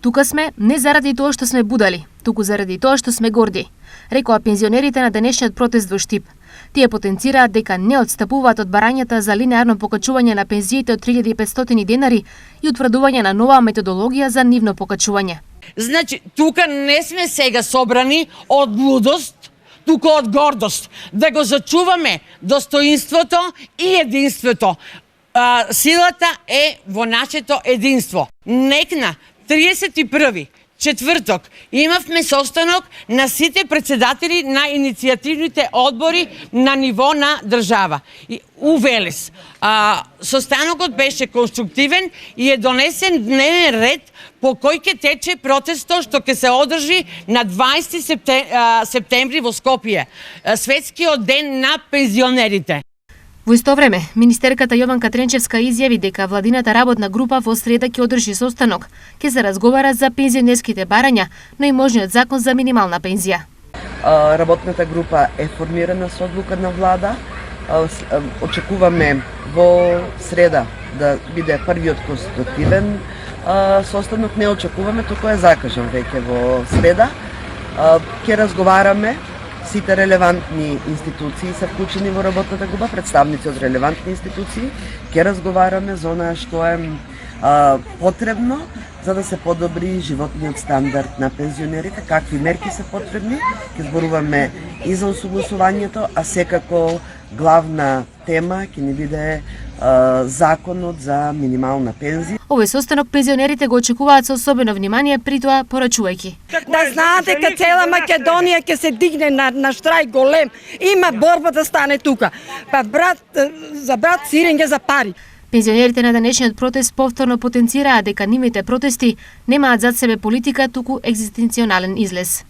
Тука сме не заради тоа што сме будали, туку заради тоа што сме горди, рекоа пензионерите на денешниот протест во Штип. Тие потенцираат дека не отстапуваат од барањата за линеарно покачување на пензиите од 3500 денари и утврдување на нова методологија за нивно покачување. Значи, тука не сме сега собрани од лудост, туку од гордост, да го зачуваме достоинството и единството. Силата е во нашето единство. Некна 31. четврток имавме состанок на сите председатели на иницијативните одбори на ниво на држава. У Велес. Состанокот беше конструктивен и е донесен дневен ред по кој ќе тече протестот што ќе се одржи на 20 септември во Скопје, светскиот ден на пензионерите. Во исто време, министерката Јованка Тренчевска изјави дека владината работна група во среда ќе одржи состанок, ќе се разговара за пензионерските барања, но и можниот закон за минимална пензија. Работната група е формирана со одлука на влада. Очекуваме во среда да биде првиот конститутивен состанок. Не очекуваме, туку е закажан веќе во среда. Ќе разговараме. Сите релевантни институции се вклучени во работната група, представници од релевантни институции. Ќе разговараме за она што е потребно за да се подобри животниот стандард на пензионерите, какви мерки се потребни. Ќе зборуваме и за усогласувањето, а секако главна тема ќе ни биде законот за минимална пензија. Овој состанок пензионерите го очекуваат со особено внимание, при тоа порачувајќи. Да знаете дека цела Македонија ќе се дигне на штрајк голем. Има борба да стане тука. Па за брат сирење за пари. Пензионерите на денешниот протест повторно потенцираат дека нивните протести немаат зад себе политика, туку екзистенционален излез.